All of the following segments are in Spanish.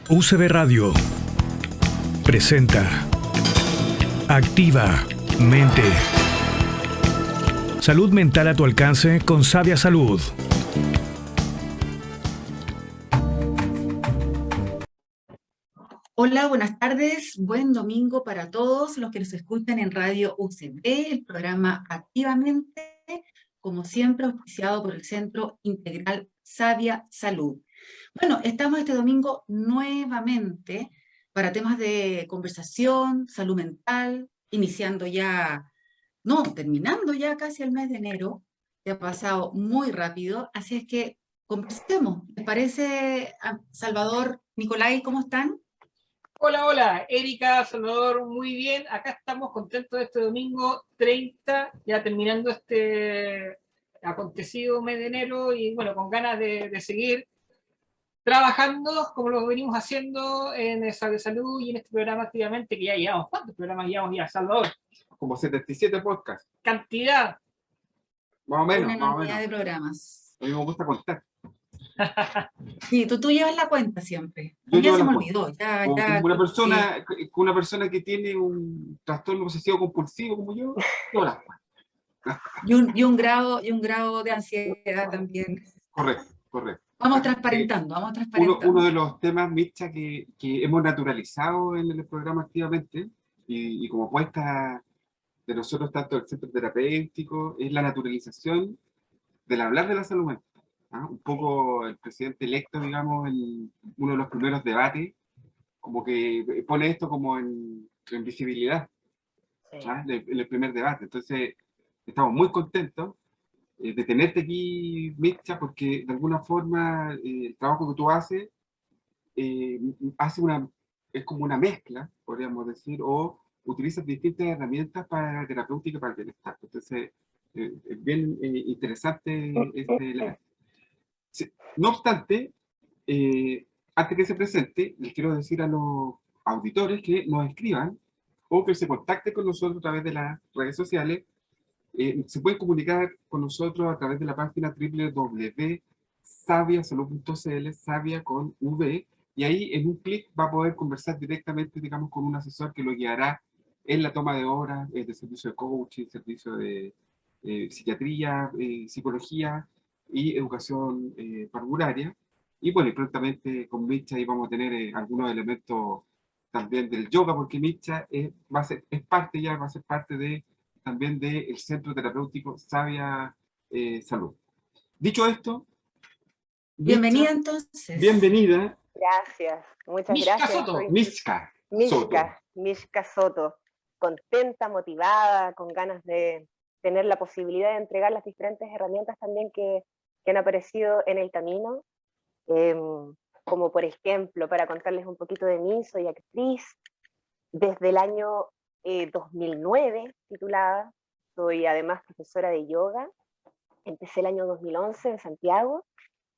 UCB Radio presenta Activa Mente. Salud mental a tu alcance con Sabia Salud. Hola, buenas tardes, buen domingo para todos los que nos escuchan en Radio UCB, el programa Activamente, como siempre auspiciado por el Centro Integral Sabia Salud. Bueno, estamos este domingo nuevamente para temas de conversación, salud mental, terminando ya casi el mes de enero, que ha pasado muy rápido, así es que conversemos. ¿Les parece, Salvador, Nicolai, cómo están? Hola, hola, Erika, Salvador, muy bien. Acá estamos contentos de este domingo 30, ya terminando este acontecido mes de enero y bueno, con ganas de seguir trabajando como lo venimos haciendo en Sabia Salud y en este programa activamente, que ya llevamos. ¿Cuántos programas llevamos ya, Salvador? Como 77 podcasts. Cantidad. Más o menos, Una más o enormidad menos. de programas. A mí me gusta contar. Sí, tú llevas la cuenta siempre. Yo Ya llevo se la me cuenta. olvidó. Como una persona que tiene un trastorno obsesivo compulsivo como yo la cuenta. Y un grado de ansiedad también. Correcto. Vamos transparentando. Uno de los temas, Mircha, que hemos naturalizado en el programa activamente, y como apuesta de nosotros, tanto del centro terapéutico, es la naturalización del hablar de la salud mental. Un poco el presidente electo, digamos, en uno de los primeros debates, como que pone esto como en visibilidad, en el primer debate. Entonces, estamos muy contentos de tenerte aquí, Mircha, porque de alguna forma el trabajo que tú haces eh, es como una mezcla, podríamos decir, o utilizas distintas herramientas para la terapéutica y para el bienestar. Entonces, es bien interesante este. Sí. No obstante, antes que se presente, les quiero decir a los auditores que nos escriban o que se contacten con nosotros a través de las redes sociales. Se pueden comunicar con nosotros a través de la página www.sabiasalud.cl, Sabia con V, y ahí en un clic va a poder conversar directamente, digamos, con un asesor que lo guiará en la toma de horas, de servicio de coaching, servicio de psiquiatría, psicología y educación parvularia. Y bueno, y prontamente con Mircha ahí vamos a tener algunos elementos también del yoga, porque Mircha va a ser parte también del Centro Terapéutico Sabia Salud. Dicho esto, Bienvenida Mircha, entonces. bienvenida. Gracias, muchas Mishka gracias. Soto. Mishka Soto, contenta, motivada, con ganas de tener la posibilidad de entregar las diferentes herramientas también que han aparecido en el camino. Como por ejemplo, para contarles un poquito de mí, soy actriz desde el año 2009 titulada, soy además profesora de yoga, empecé el año 2011 en Santiago,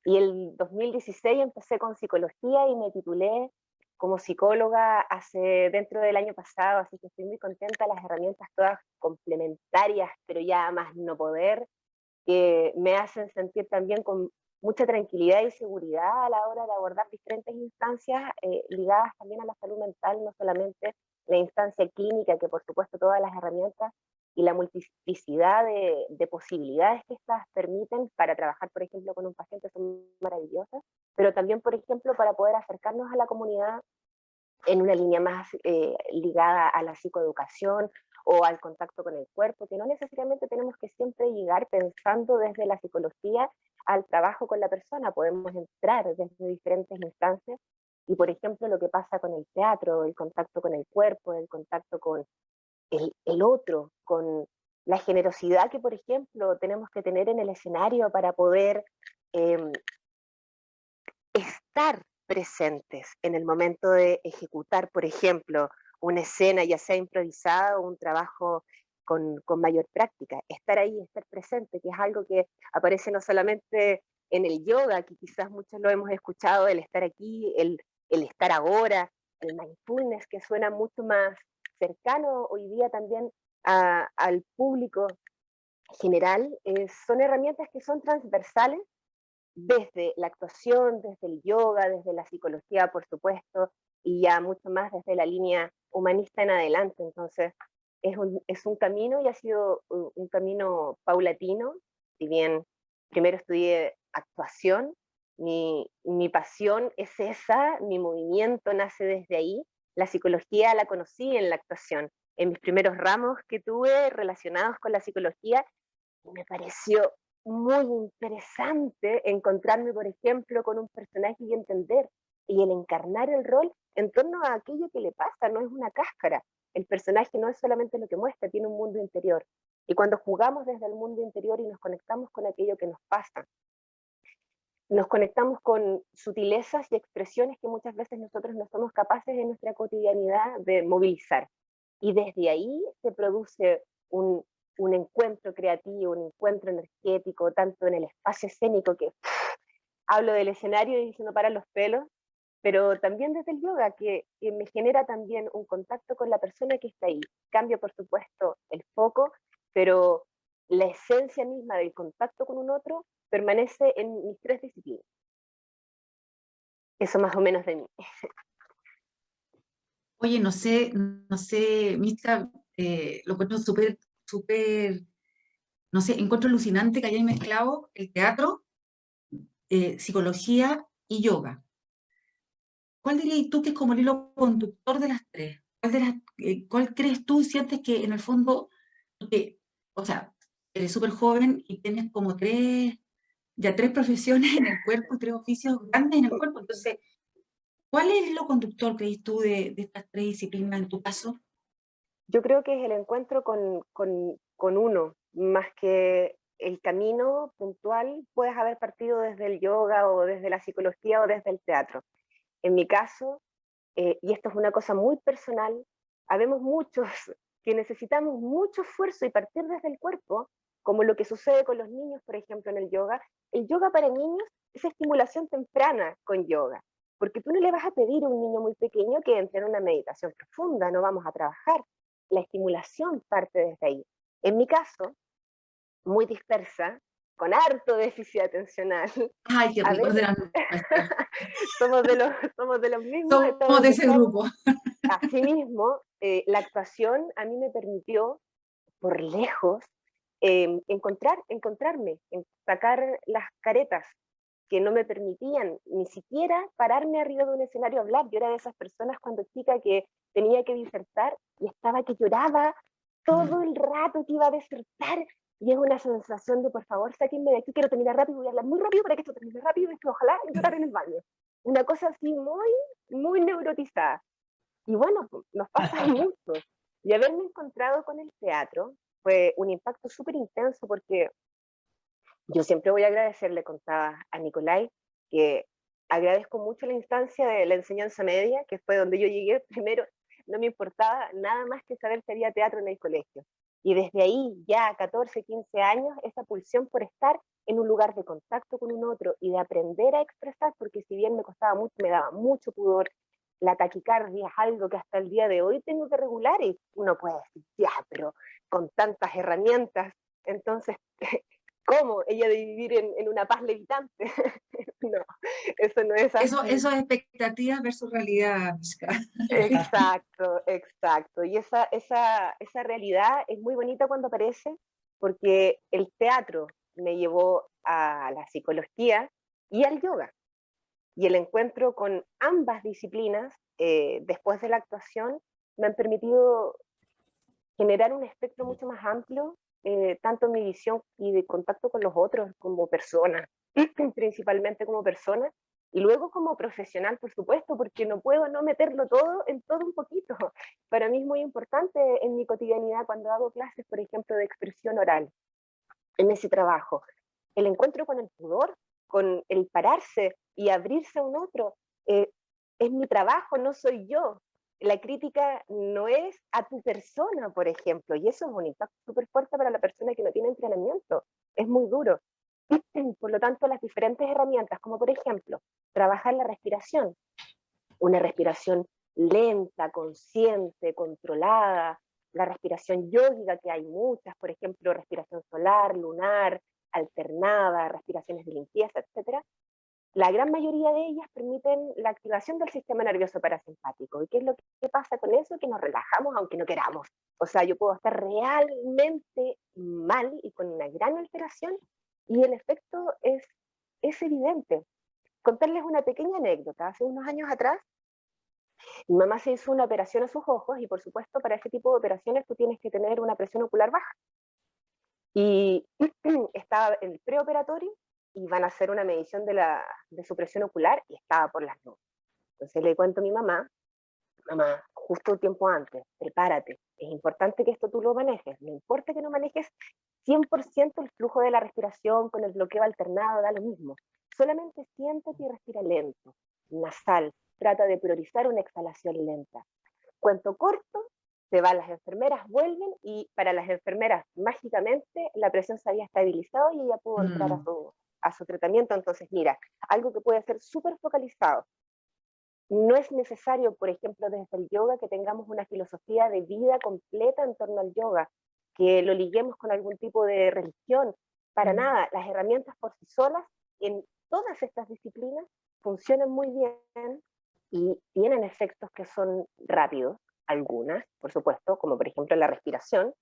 y el 2016 empecé con psicología y me titulé como psicóloga dentro del año pasado, así que estoy muy contenta, las herramientas todas complementarias, pero ya más no poder, que me hacen sentir también con mucha tranquilidad y seguridad a la hora de abordar diferentes instancias ligadas también a la salud mental, no solamente la instancia clínica, que por supuesto todas las herramientas y la multiplicidad de posibilidades que estas permiten para trabajar, por ejemplo, con un paciente son maravillosas, pero también, por ejemplo, para poder acercarnos a la comunidad en una línea más ligada a la psicoeducación o al contacto con el cuerpo, que no necesariamente tenemos que siempre llegar pensando desde la psicología al trabajo con la persona, podemos entrar desde diferentes instancias y, por ejemplo, lo que pasa con el teatro, el contacto con el cuerpo, el contacto con el otro, con la generosidad que, por ejemplo, tenemos que tener en el escenario para poder estar presentes en el momento de ejecutar, por ejemplo, una escena, ya sea improvisada o un trabajo con mayor práctica. Estar ahí, estar presente, que es algo que aparece no solamente en el yoga, que quizás muchos lo hemos escuchado, el estar aquí, el estar ahora, el mindfulness, que suena mucho más cercano hoy día también al público general, son herramientas que son transversales desde la actuación, desde el yoga, desde la psicología, por supuesto, y ya mucho más desde la línea humanista en adelante. Entonces, es un camino y ha sido un camino paulatino. Si bien primero estudié actuación, mi pasión es esa, mi movimiento nace desde ahí. La psicología la conocí en la actuación. En mis primeros ramos que tuve relacionados con la psicología, me pareció muy interesante encontrarme, por ejemplo, con un personaje y entender, y el encarnar el rol en torno a aquello que le pasa, no es una cáscara. El personaje no es solamente lo que muestra, tiene un mundo interior. Y cuando jugamos desde el mundo interior y nos conectamos con aquello que nos pasa, nos conectamos con sutilezas y expresiones que muchas veces nosotros no somos capaces en nuestra cotidianidad de movilizar. Y desde ahí se produce un encuentro creativo, un encuentro energético, tanto en el espacio escénico, que hablo del escenario y se me paran los pelos, pero también desde el yoga, que me genera también un contacto con la persona que está ahí. Cambia, por supuesto, el foco, pero la esencia misma del contacto con un otro permanece en mis tres disciplinas. Eso más o menos de mí. Oye, no sé, Miska, lo encuentro súper, no sé, encuentro alucinante que hayáis mezclado el teatro, psicología y yoga. ¿Cuál dirías tú que es como el hilo conductor de las tres? ¿Cuál crees tú, sientes que en el fondo, porque, o sea, eres súper joven y tienes como ya tres profesiones en el cuerpo, tres oficios grandes en el cuerpo? Entonces, ¿cuál es el hilo conductor, crees tú, de estas tres disciplinas en tu caso? Yo creo que es el encuentro con uno, más que el camino puntual, puedes haber partido desde el yoga o desde la psicología o desde el teatro. En mi caso, y esto es una cosa muy personal, habemos muchos que necesitamos mucho esfuerzo y partir desde el cuerpo, como lo que sucede con los niños, por ejemplo, en el yoga. El yoga para niños es estimulación temprana con yoga, porque tú no le vas a pedir a un niño muy pequeño que entre en una meditación profunda, no vamos a trabajar. La estimulación parte desde ahí. En mi caso, muy dispersa, con harto déficit atencional, Ay, qué a rico de veces la nuestra. somos de los mismos, Somos de ese grupo. Asimismo, la actuación a mí me permitió, por lejos, encontrarme, sacar las caretas que no me permitían ni siquiera pararme arriba de un escenario a hablar. Yo era de esas personas cuando chica que tenía que disertar y estaba que lloraba todo el rato que iba a disertar. Y es una sensación de, por favor, sáquenme de aquí, quiero terminar rápido, voy a hablar muy rápido para que esto termine rápido y que ojalá llorar en el baño. Una cosa así muy neurotizada. Y bueno, nos pasa mucho. Y haberme encontrado con el teatro fue un impacto súper intenso porque yo siempre voy a agradecer, le contaba a Nicolai, que agradezco mucho la instancia de la enseñanza media, que fue donde yo llegué primero, no me importaba nada más que saber si había teatro en el colegio. Y desde ahí, ya a 14, 15 años, esa pulsión por estar en un lugar de contacto con un otro y de aprender a expresar, porque si bien me costaba mucho, me daba mucho pudor, la taquicardia es algo que hasta el día de hoy tengo que regular y uno puede decir, ya, pero con tantas herramientas, entonces ¿cómo? Ella de vivir en una paz levitante. No, eso no es así. Eso es expectativas versus realidad, Miska. Exacto, exacto. Y esa realidad es muy bonita cuando aparece porque el teatro me llevó a la psicología y al yoga. Y el encuentro con ambas disciplinas, después de la actuación, me han permitido generar un espectro mucho más amplio, tanto en mi visión y de contacto con los otros como persona, principalmente como persona, y luego como profesional, por supuesto, porque no puedo no meterlo todo en todo un poquito. Para mí es muy importante en mi cotidianidad cuando hago clases, por ejemplo, de expresión oral, en ese trabajo. El encuentro con el pudor, con el pararse y abrirse a un otro, es mi trabajo, no soy yo. La crítica no es a tu persona, por ejemplo, y eso es un impacto súper fuerte para la persona que no tiene entrenamiento. Es muy duro. Por lo tanto, las diferentes herramientas, como por ejemplo, trabajar la respiración, una respiración lenta, consciente, controlada, la respiración yógica, que hay muchas, por ejemplo, respiración solar, lunar, alternada, respiraciones de limpieza, etcétera, la gran mayoría de ellas permiten la activación del sistema nervioso parasimpático. ¿Y qué es lo que pasa con eso? Que nos relajamos aunque no queramos. O sea, yo puedo estar realmente mal y con una gran alteración y el efecto es evidente. Contarles una pequeña anécdota. Hace unos años atrás, mi mamá se hizo una operación a sus ojos y por supuesto para ese tipo de operaciones tú tienes que tener una presión ocular baja. Y estaba en el preoperatorio y van a hacer una medición de su presión ocular y estaba por las nubes. Entonces le cuento a mi mamá, mamá, justo un tiempo antes, prepárate, es importante que esto tú lo manejes, no importa que no manejes 100% el flujo de la respiración con el bloqueo alternado, da lo mismo, solamente siéntate y respira lento, nasal, trata de priorizar una exhalación lenta. Cuento corto, se van las enfermeras, vuelven y para las enfermeras mágicamente la presión se había estabilizado y ella pudo entrar a su tratamiento. Entonces mira, algo que puede ser súper focalizado. No es necesario, por ejemplo, desde el yoga que tengamos una filosofía de vida completa en torno al yoga, que lo liguemos con algún tipo de religión, para nada. Las herramientas por sí solas en todas estas disciplinas funcionan muy bien y tienen efectos que son rápidos, algunas, por supuesto, como por ejemplo la respiración,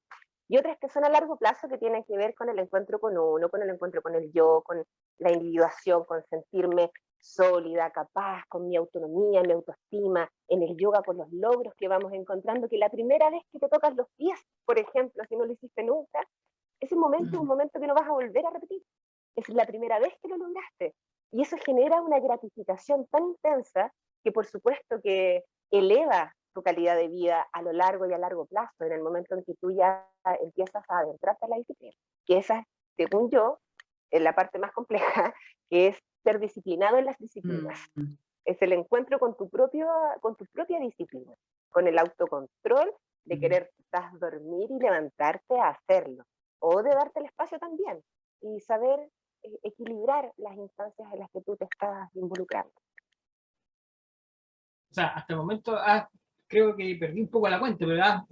y otras que son a largo plazo que tienen que ver con el encuentro con uno, con el encuentro con el yo, con la individuación, con sentirme sólida, capaz, con mi autonomía, mi autoestima, en el yoga con los logros que vamos encontrando, que la primera vez que te tocas los pies, por ejemplo, si no lo hiciste nunca, ese momento es un momento que no vas a volver a repetir. Es la primera vez que lo lograste. Y eso genera una gratificación tan intensa que por supuesto que eleva tu calidad de vida a lo largo y a largo plazo, en el momento en que tú ya empiezas a adentrarte a la disciplina. Que esa, según yo, es la parte más compleja, que es ser disciplinado en las disciplinas. Es el encuentro con tu propia disciplina, con el autocontrol de querer quizás dormir y levantarte a hacerlo, o de darte el espacio también, y saber equilibrar las instancias en las que tú te estás involucrando. O sea, hasta el momento creo que perdí un poco la cuenta, pero has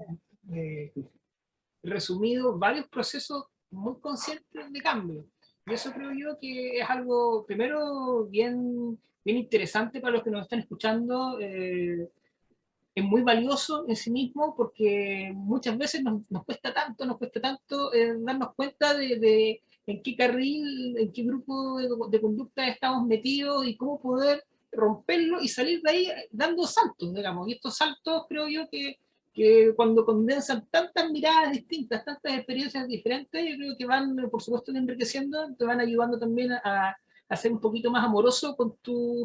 resumido varios procesos muy conscientes de cambio. Y eso creo yo que es algo, primero, bien interesante para los que nos están escuchando. Es muy valioso en sí mismo porque muchas veces nos cuesta tanto darnos cuenta de en qué carril, en qué grupo de conducta estamos metidos y cómo poder romperlo y salir de ahí dando saltos, digamos. Y estos saltos creo yo que cuando condensan tantas miradas distintas, tantas experiencias diferentes, yo creo que van, por supuesto, enriqueciendo, te van ayudando también a ser un poquito más amoroso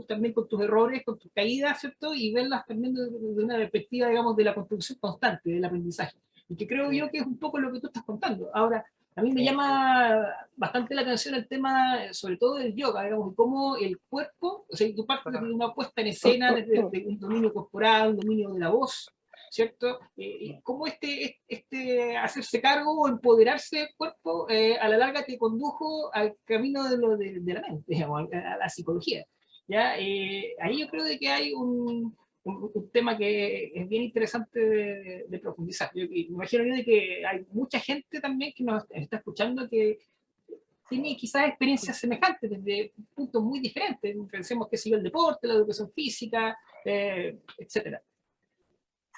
también con tus errores, con tus caídas, ¿cierto? Y verlas también desde una perspectiva, digamos, de la construcción constante, del aprendizaje. Y que creo yo que es un poco lo que tú estás contando. Ahora, a mí me llama bastante la atención el tema, sobre todo del yoga, digamos, de cómo el cuerpo, o sea, tú partes desde una puesta en escena, desde un dominio corporal, un dominio de la voz, ¿cierto? Cómo este hacerse cargo o empoderarse del cuerpo a la larga te condujo al camino de la mente, digamos, a la psicología. ¿Ya? Ahí yo creo de que hay un tema que es bien interesante de profundizar. Yo me imagino yo de que hay mucha gente también que nos está escuchando que tiene quizás experiencias semejantes desde puntos muy diferentes. Pensemos que sigue el deporte, la educación física, etcétera.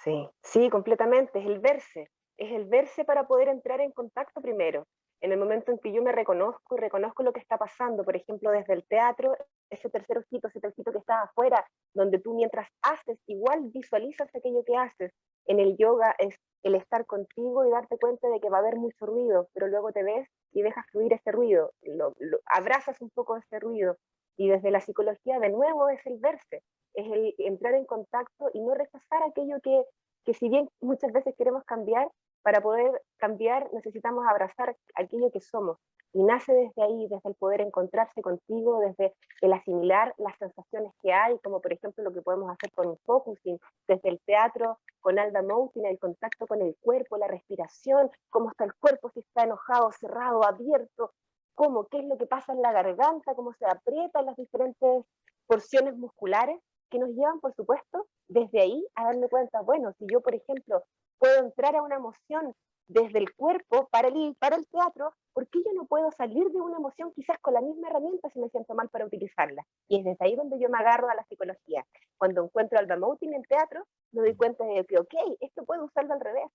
Sí, sí, completamente, es el verse para poder entrar en contacto primero. En el momento en que yo me reconozco y reconozco lo que está pasando, por ejemplo, desde el teatro, ese tercer ojito que está afuera, donde tú mientras haces, igual visualizas aquello que haces. En el yoga es el estar contigo y darte cuenta de que va a haber mucho ruido, pero luego te ves y dejas fluir ese ruido, abrazas un poco ese ruido. Y desde la psicología, de nuevo, es el verse, es el entrar en contacto y no rechazar aquello que si bien muchas veces queremos cambiar, para poder cambiar necesitamos abrazar aquello que somos. Y nace desde ahí, desde el poder encontrarse contigo, desde el asimilar las sensaciones que hay, como por ejemplo lo que podemos hacer con un focusing, desde el teatro con Alda Moutin, el contacto con el cuerpo, la respiración, cómo está el cuerpo, si está enojado, cerrado, abierto, cómo, qué es lo que pasa en la garganta, cómo se aprietan las diferentes porciones musculares, que nos llevan, por supuesto, desde ahí a darme cuenta, bueno, si yo, por ejemplo, puedo entrar a una emoción desde el cuerpo para el teatro, ¿por qué yo no puedo salir de una emoción quizás con la misma herramienta si me siento mal para utilizarla? Y es desde ahí donde yo me agarro a la psicología. Cuando encuentro al emoting en teatro, me doy cuenta de que, ok, esto puedo usarlo al revés.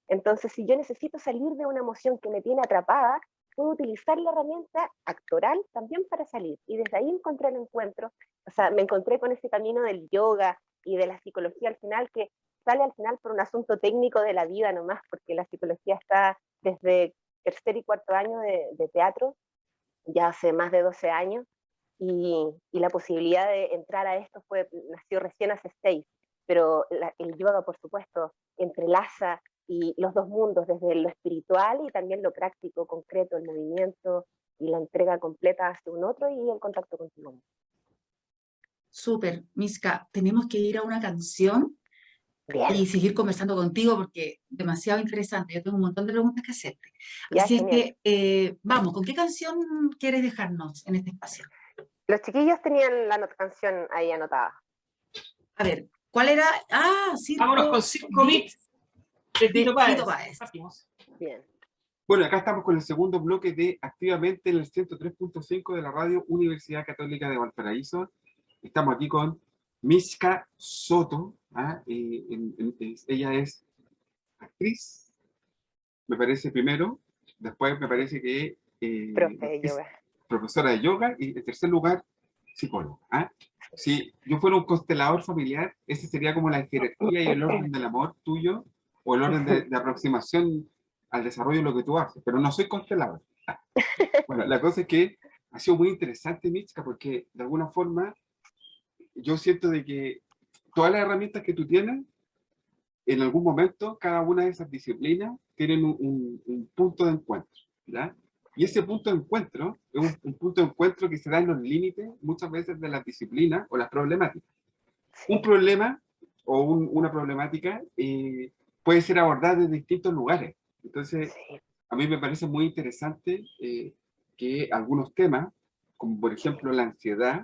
Entonces, si yo necesito salir de una emoción que me tiene atrapada, puedo utilizar la herramienta actoral también para salir. Y desde ahí encontré el encuentro, o sea, me encontré con ese camino del yoga y de la psicología al final, que sale al final por un asunto técnico de la vida nomás, porque la psicología está desde tercer y cuarto año de teatro, ya hace más de 12 años, y la posibilidad de entrar a esto nació recién hace 6, pero el yoga, por supuesto, entrelaza y los dos mundos, desde lo espiritual y también lo práctico, concreto, el movimiento y la entrega completa hacia un otro y el contacto contigo mismo. Súper, Miska, tenemos que ir a una canción Bien, y seguir conversando contigo porque demasiado interesante. Yo tengo un montón de preguntas que hacerte. ya, Así es genial. que, vamos, ¿con qué canción quieres dejarnos en este espacio? Los chiquillos tenían la canción ahí anotada. A ver, ¿cuál era? Ah, Vámonos con Circo 5 bits de de Tito Páez. Tito Páez. Partimos. Bien. Bueno, acá estamos con el segundo bloque de Activamente en el 103.5 de la Radio Universidad Católica de Valparaíso. Estamos aquí con Miska Soto. Ella es actriz, me parece primero. Después me parece que Profe de es yoga. profesora de yoga. Y en tercer lugar, psicóloga. Si yo fuera un constelador familiar, ese sería como la jerarquía y el orden del amor tuyo, o el orden de aproximación al desarrollo de lo que tú haces, pero no soy constelador. Bueno, la cosa es que ha sido muy interesante, Mitzka, porque de alguna forma yo siento de que todas las herramientas que tú tienes, en algún momento, cada una de esas disciplinas tienen un punto de encuentro, ¿ya? Y ese punto de encuentro es un punto de encuentro que se da en los límites muchas veces de las disciplinas o las problemáticas. Un problema o una problemática puede ser abordada desde distintos lugares. Entonces, Sí, a mí me parece muy interesante que algunos temas, como por ejemplo la ansiedad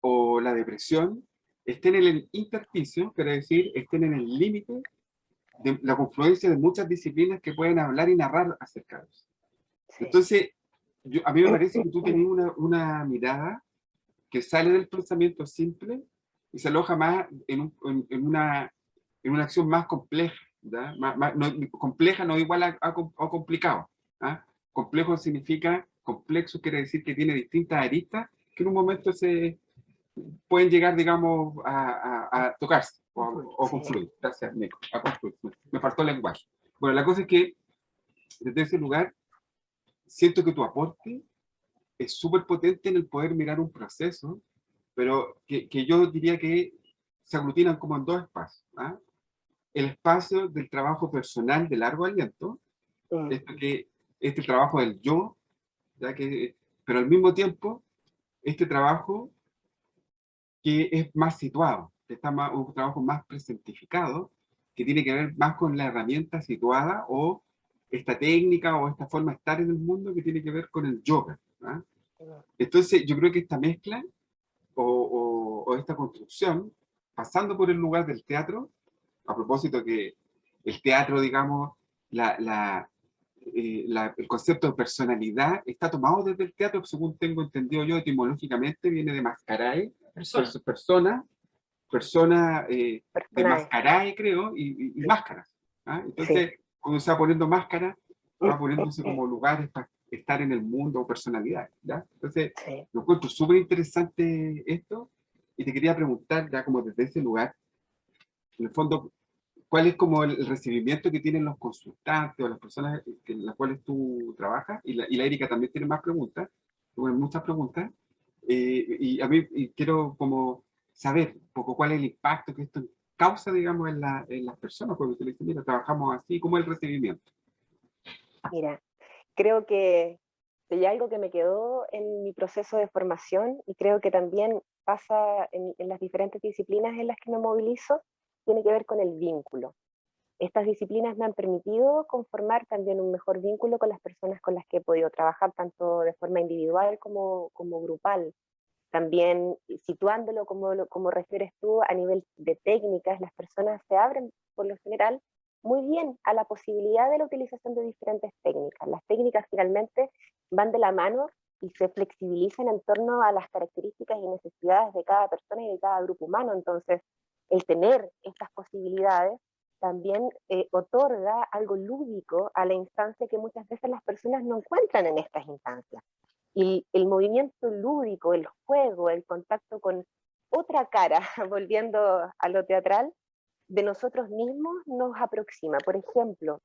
o la depresión, estén en el intersticio, quiere decir, estén en el límite de la confluencia de muchas disciplinas que pueden hablar y narrar acerca de eso. sí, Entonces, a mí me parece que tú tenías una mirada que sale del pensamiento simple y se aloja más en una acción más compleja. Compleja no igual a complicado. Complejo significa, complejo quiere decir que tiene distintas aristas que en un momento se pueden llegar, digamos, a tocarse o sí. confluir. Gracias, Nico. A confluir. Me faltó el lenguaje. Bueno, la cosa es que desde ese lugar siento que tu aporte es súper potente en el poder mirar un proceso, pero que yo diría que se aglutinan como en dos espacios. El espacio del trabajo personal de largo aliento, este trabajo del yo, pero al mismo tiempo, este trabajo que es más situado, que está un trabajo más presentificado, que tiene que ver más con la herramienta situada o esta técnica o esta forma de estar en el mundo que tiene que ver con el yoga. Entonces, yo creo que esta mezcla o esta construcción, pasando por el lugar del teatro, a propósito que el teatro, digamos, el concepto de personalidad está tomado desde el teatro, según tengo entendido yo, etimológicamente viene de mascarae, persona de Personaje. mascarae, creo, y máscaras. Entonces, cuando se va poniendo máscara, va poniéndose como lugares para estar en el mundo o personalidad. Entonces, Sí. lo encuentro súper interesante esto, y te quería preguntar, ya como desde ese lugar, en el fondo, ¿cuál es como el recibimiento que tienen los consultantes o las personas en las cuales tú trabajas? Y la Erika también tiene más preguntas, bueno, muchas preguntas, y a mí quiero como saber un poco cuál es el impacto que esto causa, digamos, en las personas, porque se les dice, mira, trabajamos así, ¿cómo es el recibimiento? Mira, creo que hay algo que me quedó en mi proceso de formación y creo que también pasa en las diferentes disciplinas en las que me movilizo, tiene que ver con el vínculo. Estas disciplinas me han permitido conformar también un mejor vínculo con las personas con las que he podido trabajar, tanto de forma individual como grupal. También situándolo como refieres tú a nivel de técnicas, las personas se abren por lo general muy bien a la posibilidad de la utilización de diferentes técnicas. Las técnicas finalmente van de la mano y se flexibilizan en torno a las características y necesidades de cada persona y de cada grupo humano. Entonces, el tener estas posibilidades también otorga algo lúdico a la instancia que muchas veces las personas no encuentran en estas instancias. Y el movimiento lúdico, el juego, el contacto con otra cara, volviendo a lo teatral, de nosotros mismos nos aproxima. Por ejemplo,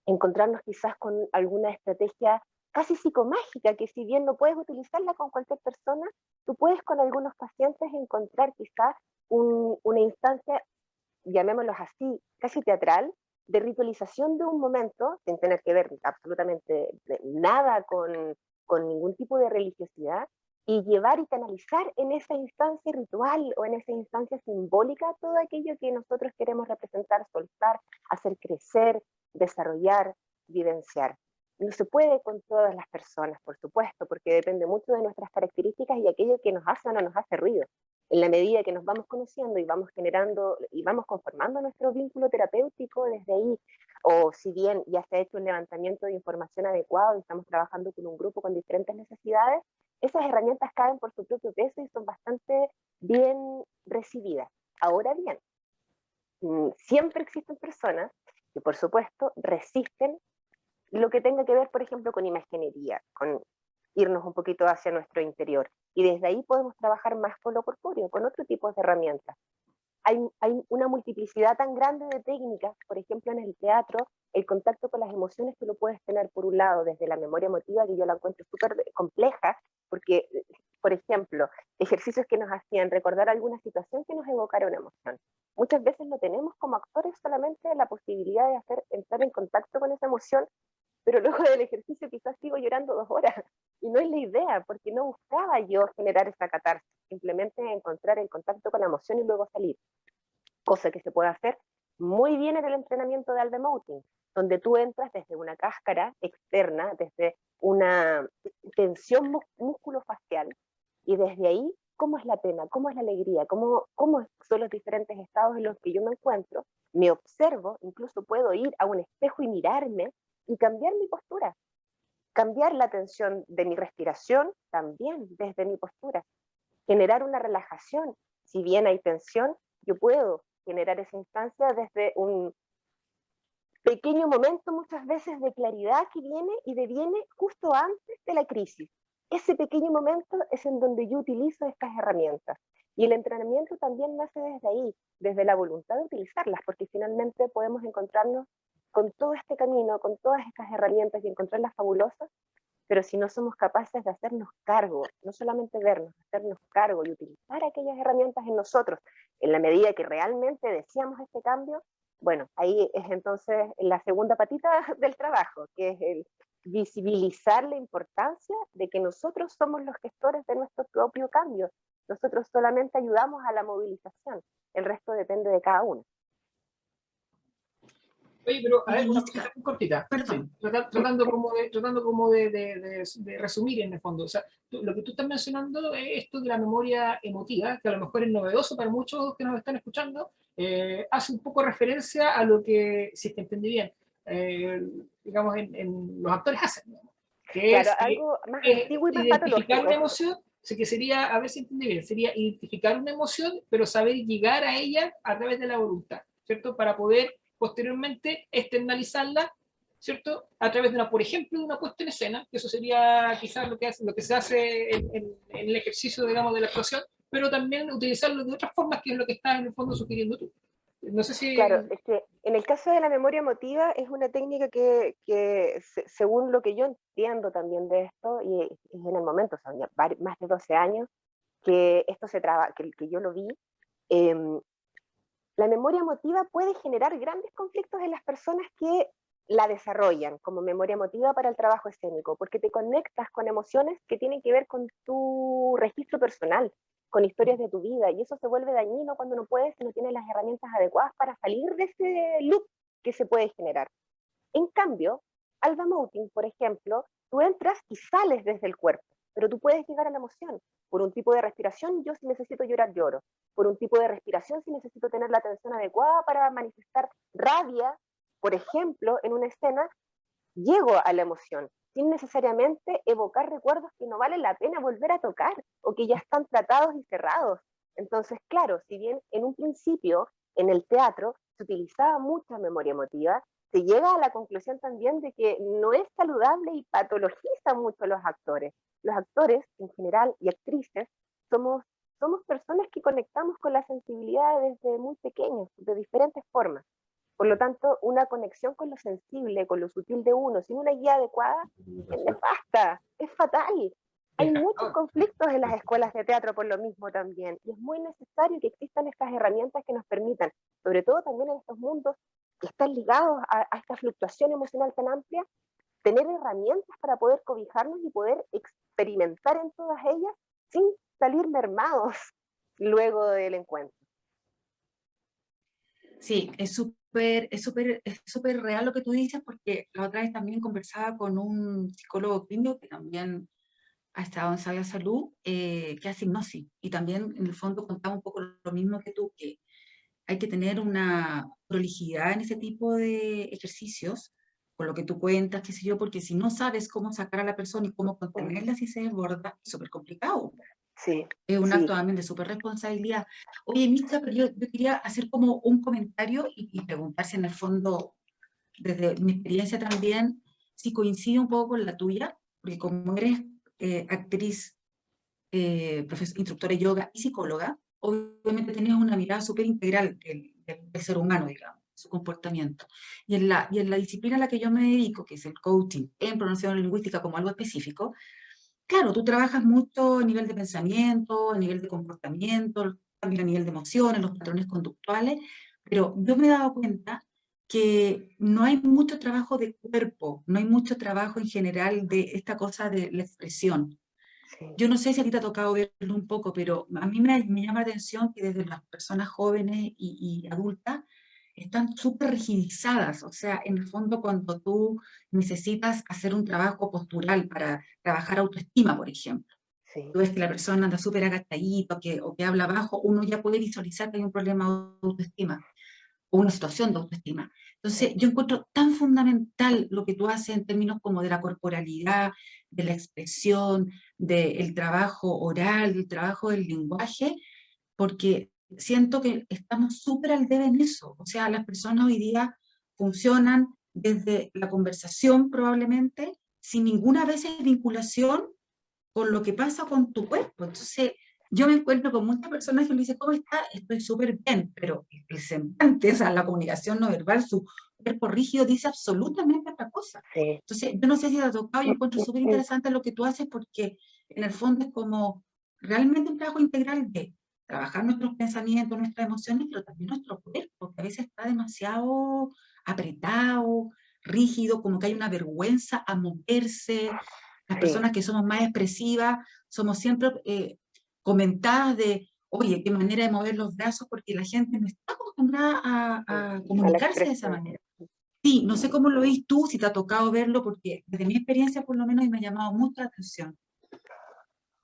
encontrarnos quizás con alguna estrategia casi psicomágica, que si bien no puedes utilizarla con cualquier persona, tú puedes con algunos pacientes encontrar quizás una instancia, llamémoslo así, casi teatral, de ritualización de un momento, sin tener que ver absolutamente nada con ningún tipo de religiosidad, y llevar y canalizar en esa instancia ritual o en esa instancia simbólica todo aquello que nosotros queremos representar, soltar, hacer crecer, desarrollar, vivenciar. No se puede con todas las personas, por supuesto, porque depende mucho de nuestras características y aquello que nos hace o no nos hace ruido. En la medida que nos vamos conociendo y vamos generando y vamos conformando nuestro vínculo terapéutico desde ahí, o si bien ya se ha hecho un levantamiento de información adecuado y estamos trabajando con un grupo con diferentes necesidades, esas herramientas caen por su propio peso y son bastante bien recibidas. Ahora bien, siempre existen personas que por supuesto resisten lo que tenga que ver, por ejemplo, con imaginería, con irnos un poquito hacia nuestro interior. Y desde ahí podemos trabajar más con lo corpóreo, con otro tipo de herramientas. Hay una multiplicidad tan grande de técnicas, por ejemplo, en el teatro, el contacto con las emociones que lo puedes tener por un lado desde la memoria emotiva, que yo la encuentro súper compleja, porque, por ejemplo, ejercicios que nos hacían recordar alguna situación que nos evocara una emoción. Muchas veces no tenemos como actores solamente la posibilidad de entrar en contacto con esa emoción, pero luego del ejercicio quizás sigo llorando 2 horas, y no es la idea, porque no buscaba yo generar esa catarsis, simplemente encontrar el contacto con la emoción y luego salir, cosa que se puede hacer muy bien en el entrenamiento de Aldemoting, donde tú entras desde una cáscara externa, desde una tensión músculo-facial, y desde ahí, cómo es la pena, cómo es la alegría, cómo son los diferentes estados en los que yo me encuentro, me observo, incluso puedo ir a un espejo y mirarme, y cambiar mi postura, cambiar la tensión de mi respiración también desde mi postura, generar una relajación. Si bien hay tensión, yo puedo generar esa instancia desde un pequeño momento muchas veces de claridad que viene y deviene justo antes de la crisis. Ese pequeño momento es en donde yo utilizo estas herramientas. Y el entrenamiento también nace desde ahí, desde la voluntad de utilizarlas, porque finalmente podemos encontrarnos con todo este camino, con todas estas herramientas y encontrarlas fabulosas, pero si no somos capaces de hacernos cargo, no solamente vernos, hacernos cargo y utilizar aquellas herramientas en nosotros, en la medida que realmente deseamos este cambio, bueno, ahí es entonces la segunda patita del trabajo, que es el visibilizar la importancia de que nosotros somos los gestores de nuestro propio cambio. Nosotros solamente ayudamos a la movilización, el resto depende de cada uno. Oye, pero a ver, una Ministra, cosita muy cortita, perdón. tratando como de resumir en el fondo. O sea, lo que tú estás mencionando es esto de la memoria emotiva, que a lo mejor es novedoso para muchos que nos están escuchando, hace un poco referencia a lo que, si es que entendí bien, digamos, en los actores hacen, ¿no? Que Claro, es algo más antiguo y más identificar patológico. una emoción, sí que sería, a ver si entendí bien, sería identificar una emoción, pero saber llegar a ella a través de la voluntad, ¿cierto? Para poder posteriormente externalizarla, ¿cierto? A través de una, por ejemplo, de una puesta en escena, que eso sería quizás lo que se hace en el ejercicio, digamos, de la actuación, pero también utilizarlo de otras formas, que es lo que estás en el fondo sugiriendo tú. No sé si... Claro, es que en el caso de la memoria emotiva es una técnica que según lo que yo entiendo también de esto, y es en el momento, son ya más de 12 años, que esto se trabaja, que yo lo vi, la memoria emotiva puede generar grandes conflictos en las personas que la desarrollan como memoria emotiva para el trabajo escénico, porque te conectas con emociones que tienen que ver con tu registro personal, con historias de tu vida, y eso se vuelve dañino cuando no puedes y no tienes las herramientas adecuadas para salir de ese loop que se puede generar. En cambio, Alba Moting, por ejemplo, tú entras y sales desde el cuerpo. pero tú puedes llegar a la emoción. Por un tipo de respiración, yo si necesito llorar, lloro. Por un tipo de respiración, si necesito tener la atención adecuada para manifestar rabia, por ejemplo, en una escena, llego a la emoción, sin necesariamente evocar recuerdos que no vale la pena volver a tocar o que ya están tratados y cerrados. Entonces, claro, si bien en un principio en el teatro se utilizaba mucha memoria emotiva, se llega a la conclusión también de que no es saludable y patologiza mucho a los actores. Los actores en general y actrices somos personas que conectamos con la sensibilidad desde muy pequeños, de diferentes formas. Por lo tanto, una conexión con lo sensible, con lo sutil de uno, sin una guía adecuada, es nefasta, es fatal. Hay muchos conflictos en las escuelas de teatro por lo mismo también, y es muy necesario que existan estas herramientas que nos permitan, sobre todo también en estos mundos que están ligados a esta fluctuación emocional tan amplia, tener herramientas para poder cobijarnos y poder experimentar en todas ellas sin salir mermados luego del encuentro. Sí, es súper real lo que tú dices, porque la otra vez también conversaba con un psicólogo clínico que también ha estado en Sabia Salud, que hace hipnosis, y también en el fondo contaba un poco lo mismo que tú, que hay que tener una prolijidad en ese tipo de ejercicios, por lo que tú cuentas, qué sé yo, porque si no sabes cómo sacar a la persona y cómo contenerla si se desborda, es súper complicado. Sí, Es un sí. acto también de súper responsabilidad. Oye, Mitza, pero yo quería hacer como un comentario y preguntar si en el fondo, desde mi experiencia también, si coincide un poco con la tuya, porque como eres actriz, instructora de yoga y psicóloga, obviamente tienes una mirada súper integral del ser humano, digamos, su comportamiento. Y en la disciplina a la que yo me dedico, que es el coaching en programación lingüística como algo específico, claro, tú trabajas mucho a nivel de pensamiento, a nivel de comportamiento, también a nivel de emociones, los patrones conductuales, pero yo me he dado cuenta que no hay mucho trabajo de cuerpo, no hay mucho trabajo en general de esta cosa de la expresión. Sí. Yo no sé si a ti te ha tocado verlo un poco, pero a mí me llama la atención que desde las personas jóvenes y adultas están súper rigidizadas. O sea, en el fondo cuando tú necesitas hacer un trabajo postural para trabajar autoestima, por ejemplo, Sí. tú ves que la persona anda súper agachadita o que habla bajo, uno ya puede visualizar que hay un problema de autoestima o una situación de autoestima. Entonces, yo encuentro tan fundamental lo que tú haces en términos como de la corporalidad, de la expresión, del trabajo oral, del trabajo del lenguaje, porque siento que estamos súper al debe en eso. O sea, las personas hoy día funcionan desde la conversación probablemente, sin ninguna vez vinculación con lo que pasa con tu cuerpo. Entonces, yo me encuentro con muchas personas que me dicen, ¿cómo está? Estoy súper bien, pero el semblante, o sea, la comunicación no verbal, su cuerpo rígido dice absolutamente otra cosa. Sí. Entonces, yo no sé si te ha tocado, yo encuentro súper interesante lo que tú haces porque en el fondo es como realmente un trabajo integral de trabajar nuestros pensamientos, nuestras emociones, pero también nuestro cuerpo, que a veces está demasiado apretado, rígido, como que hay una vergüenza a moverse. Las Sí. personas que somos más expresivas somos siempre comentadas de, oye, qué manera de mover los brazos, porque la gente no está acostumbrada a comunicarse de esa manera. Sí, no sé cómo lo veis tú, si te ha tocado verlo, porque desde mi experiencia por lo menos me ha llamado mucho la atención.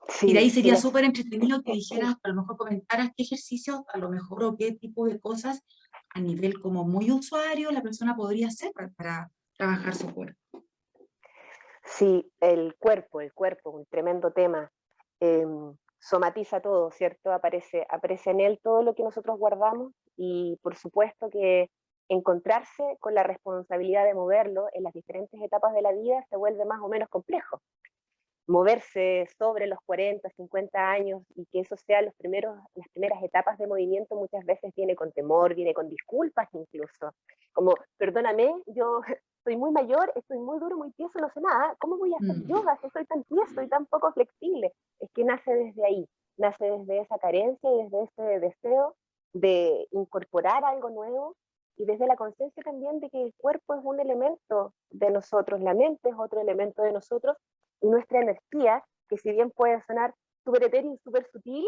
Sí, Y de ahí sí, sería súper entretenido que dijeras, a lo mejor comentaras qué ejercicios, a lo mejor o qué tipo de cosas a nivel como muy usuario la persona podría hacer para trabajar su cuerpo. sí, el cuerpo, un tremendo tema. Somatiza todo, ¿cierto? Aparece en él todo lo que nosotros guardamos y por supuesto que encontrarse con la responsabilidad de moverlo en las diferentes etapas de la vida se vuelve más o menos complejo. Moverse sobre los 40, 50 años y que eso sea las primeras etapas de movimiento muchas veces viene con temor, viene con disculpas incluso. Como, perdóname, yo soy muy mayor, estoy muy duro, muy tieso, no sé nada, ¿cómo voy a hacer yoga si soy tan tieso y tan poco flexible? Es que nace desde ahí, nace desde esa carencia y desde ese deseo de incorporar algo nuevo y desde la conciencia también de que el cuerpo es un elemento de nosotros, la mente es otro elemento de nosotros y nuestra energía, que si bien puede sonar súper etéreo y súper sutil,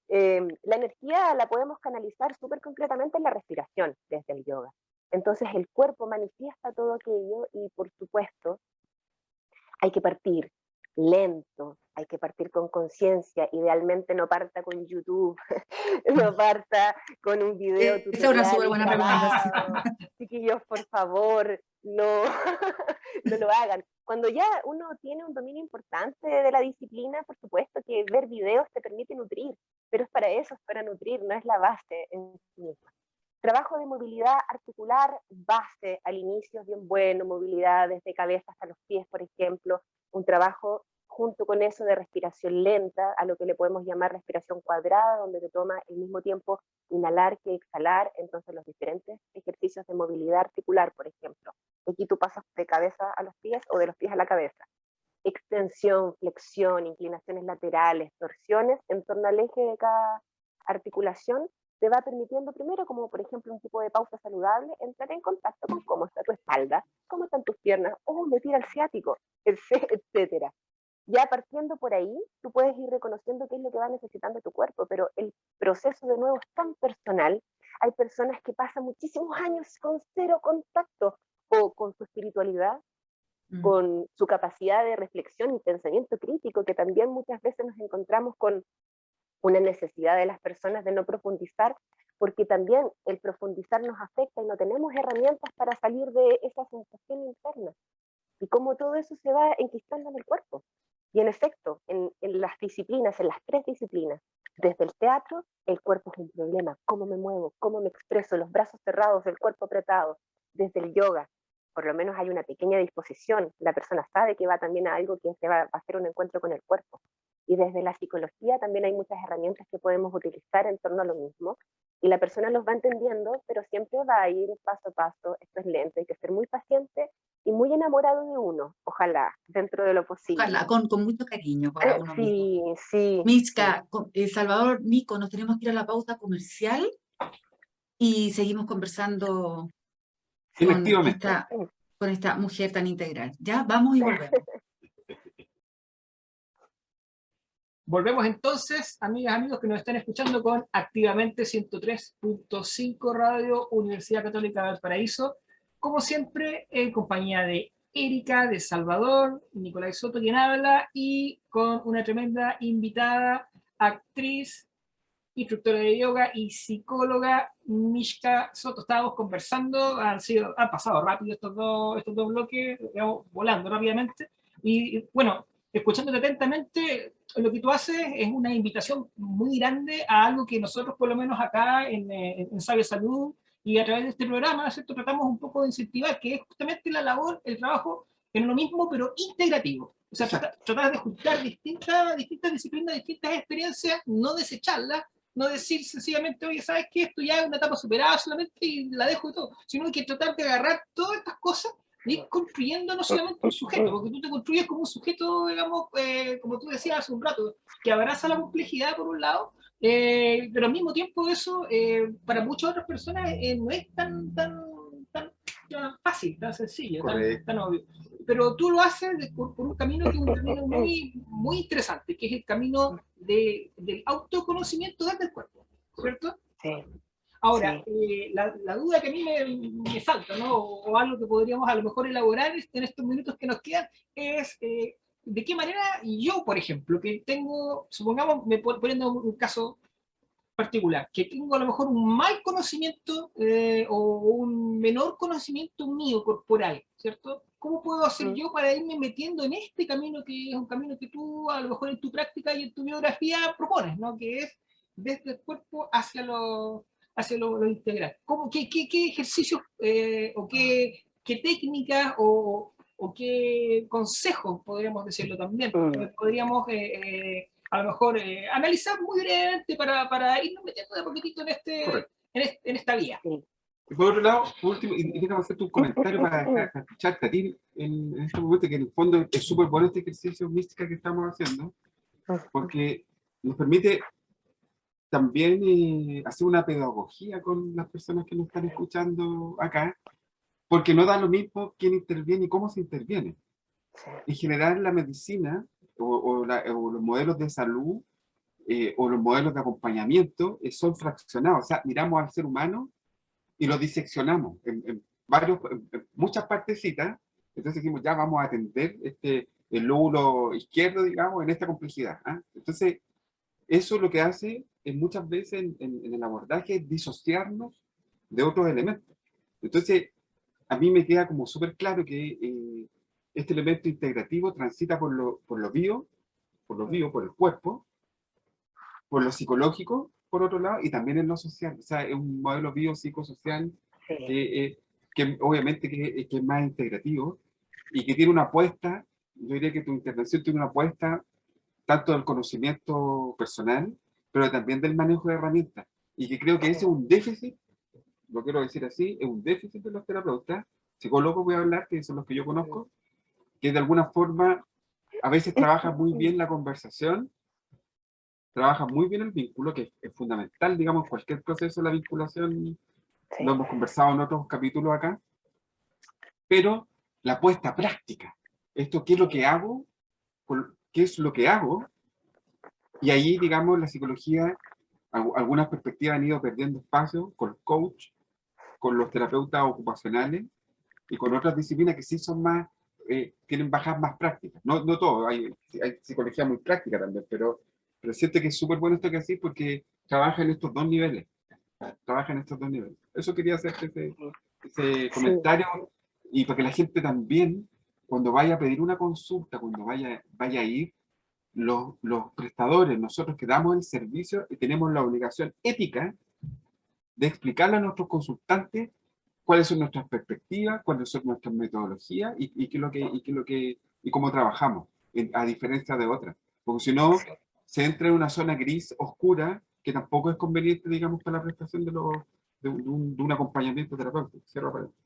la energía la podemos canalizar súper concretamente en la respiración desde el yoga. Entonces el cuerpo manifiesta todo aquello y por supuesto hay que partir lento, hay que partir con conciencia, idealmente no parta con YouTube, no parta con un video Esa es una súper tutorial buena recomendación. grabado. Chiquillos, por favor, no, no lo hagan. Cuando ya uno tiene un dominio importante de la disciplina, por supuesto que ver videos te permite nutrir, pero es para eso, es para nutrir, no es la base en sí misma. Trabajo de movilidad articular, base al inicio es bien bueno, movilidad desde cabeza hasta los pies, por ejemplo, un trabajo junto con eso de respiración lenta, a lo que le podemos llamar respiración cuadrada, donde te toma el mismo tiempo inhalar que exhalar, entonces los diferentes ejercicios de movilidad articular, por ejemplo. Aquí tú pasas de cabeza a los pies o de los pies a la cabeza. Extensión, flexión, inclinaciones laterales, torsiones en torno al eje de cada articulación, te va permitiendo primero, como por ejemplo un tipo de pausa saludable, entrar en contacto con cómo está tu espalda, cómo están tus piernas, me tira el ciático, etcétera. Ya partiendo por ahí, tú puedes ir reconociendo qué es lo que va necesitando tu cuerpo, pero el proceso de nuevo es tan personal. Hay personas que pasan muchísimos años con cero contacto o con su espiritualidad, con su capacidad de reflexión y pensamiento crítico, que también muchas veces nos encontramos con una necesidad de las personas de no profundizar, porque también el profundizar nos afecta y no tenemos herramientas para salir de esa sensación interna. Y cómo todo eso se va enquistando en el cuerpo. Y en efecto, en las disciplinas, en las 3 disciplinas, desde el teatro, el cuerpo es un problema. Cómo me muevo, cómo me expreso, los brazos cerrados, el cuerpo apretado. Desde el yoga, por lo menos hay una pequeña disposición. La persona sabe que va también a algo que se va a hacer un encuentro con el cuerpo. Y desde la psicología también hay muchas herramientas que podemos utilizar en torno a lo mismo. Y la persona los va entendiendo, pero siempre va a ir paso a paso. Esto es lento, hay que ser muy paciente y muy enamorado de uno, ojalá, dentro de lo posible. Ojalá, con mucho cariño para uno mismo. Sí. Miska, Salvador, Nico, nos tenemos que ir a la pausa comercial y seguimos conversando con esta mujer tan integral. Ya, vamos y volvemos. Volvemos entonces, amigas, amigos que nos están escuchando con Activamente 103.5 Radio Universidad Católica de Valparaíso. Como siempre, en compañía de Erika, de Salvador, Nicolás Soto, quien habla, y con una tremenda invitada, actriz, instructora de yoga y psicóloga, Miska Soto. Estábamos conversando, han pasado rápido estos dos bloques, volando rápidamente, y bueno, escuchándote atentamente, lo que tú haces es una invitación muy grande a algo que nosotros, por lo menos acá en Sabia Salud, y a través de este programa, ¿cierto?, tratamos un poco de incentivar, que es justamente la labor, el trabajo en lo mismo, pero integrativo. O sea, tratar de juntar distintas disciplinas, distintas experiencias, no desecharlas, no decir sencillamente, oye, ¿sabes qué? Esto ya es una etapa superada solamente y la dejo de todo, sino que tratar de agarrar todas estas cosas y ir construyendo no solamente un sujeto, porque tú te construyes como un sujeto, digamos, como tú decías hace un rato, que abraza la complejidad por un lado, pero al mismo tiempo eso, para muchas otras personas, no es tan fácil, tan sencillo, tan obvio. Pero tú lo haces por un camino que es un camino muy interesante, que es el camino del autoconocimiento desde el cuerpo, ¿cierto? Sí. Ahora, la duda que a mí me falta, ¿no? O algo que podríamos a lo mejor elaborar en estos minutos que nos quedan, es de qué manera yo, por ejemplo, que tengo, supongamos, poniendo un caso particular, que tengo a lo mejor un mal conocimiento o un menor conocimiento mío corporal, ¿cierto? ¿Cómo puedo hacer yo para irme metiendo en este camino, que es un camino que tú a lo mejor en tu práctica y en tu biografía propones, ¿no? Que es desde el cuerpo hacia lo integral. ¿Qué ejercicios o qué técnicas o qué consejos, podríamos decirlo también, podríamos a lo mejor analizar muy brevemente para irnos metiendo de a poquitito en esta vía? Por otro lado, por último, y déjame hacer tu comentario para escucharte a ti en este momento, que en el fondo es súper bueno este ejercicio mística que estamos haciendo, porque nos permite también hacer una pedagogía con las personas que nos están escuchando acá, porque no da lo mismo quién interviene y cómo se interviene. En general, la medicina o los modelos de salud o los modelos de acompañamiento son fraccionados. O sea, miramos al ser humano y lo diseccionamos en muchas partecitas. Entonces dijimos, ya vamos a atender este el lóbulo izquierdo, digamos, en esta complejidad. ¿Ah? Entonces, eso lo que hace es muchas veces en el abordaje es disociarnos de otros elementos. Entonces, a mí me queda como súper claro que este elemento integrativo transita por lo bio, por el cuerpo, por lo psicológico, por otro lado, y también en lo social. O sea, es un modelo biopsicosocial Sí, que obviamente que es más integrativo y que tiene una apuesta, yo diría que tu intervención tiene una apuesta tanto del conocimiento personal, pero también del manejo de herramientas. Y que creo que ese es un déficit, lo quiero decir así, es un déficit de los terapeutas, psicólogos voy a hablar, que son los que yo conozco, que de alguna forma a veces trabajan muy bien la conversación, trabaja muy bien el vínculo, que es fundamental, digamos, en cualquier proceso de la vinculación, sí, lo hemos conversado en otros capítulos acá, pero la puesta práctica, esto, ¿qué es lo que hago? ¿Qué es lo que hago? Y ahí, digamos, la psicología, algunas perspectivas han ido perdiendo espacio con los coach, con los terapeutas ocupacionales y con otras disciplinas que sí son más, tienen bajas más prácticas. No, no todo, hay psicología muy práctica también, pero siento que es súper bueno esto que hacís porque trabaja en estos dos niveles. Trabaja en estos dos niveles. Eso quería hacerte ese sí, comentario y para que la gente también, cuando vaya a pedir una consulta, cuando vaya a ir, los prestadores, nosotros que damos el servicio, tenemos la obligación ética de explicarle a nuestros consultantes cuáles son nuestras perspectivas, cuáles son nuestras metodologías y qué es lo que, y cómo trabajamos, a diferencia de otras. Porque si no, se entra en una zona gris oscura que tampoco es conveniente, digamos, para la prestación de un acompañamiento terapéutico. Cierro paréntesis.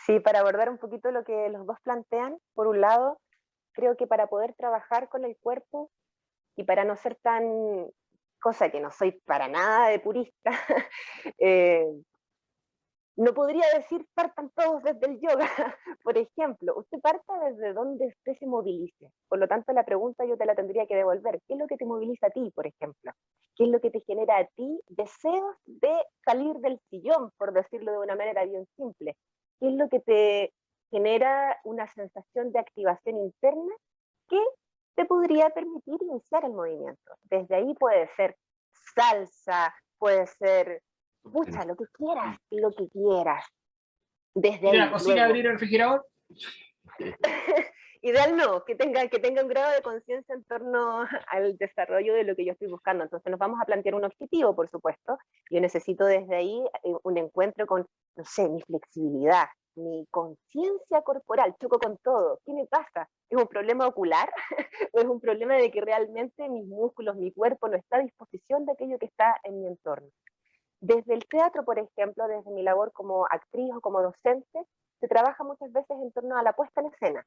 sí, para abordar un poquito lo que los dos plantean, por un lado, creo que para poder trabajar con el cuerpo y para no ser tan, cosa que no soy para nada de purista, eh, no podría decir partan todos desde el yoga. Por ejemplo, usted parta desde donde usted se movilice. Por lo tanto, la pregunta yo te la tendría que devolver. ¿Qué es lo que te moviliza a ti, por ejemplo? ¿Qué es lo que te genera a ti deseos de salir del sillón, por decirlo de una manera bien simple? ¿Qué es lo que te genera una sensación de activación interna que te podría permitir iniciar el movimiento? Desde ahí puede ser salsa, puede ser, pucha, lo que quieras, lo que quieras. Desde Ir a la ahí, cocina, luego. abrir el refrigerador. Ideal no, que tenga un grado de conciencia en torno al desarrollo de lo que yo estoy buscando. Entonces nos vamos a plantear un objetivo, por supuesto. Yo necesito desde ahí un encuentro con, no sé, mi flexibilidad, mi conciencia corporal, choco con todo. ¿Qué me pasa? ¿Es un problema ocular? ¿O es un problema de que realmente mis músculos, mi cuerpo no está a disposición de aquello que está en mi entorno? Desde el teatro, por ejemplo, desde mi labor como actriz o como docente, se trabaja muchas veces en torno a la puesta en escena.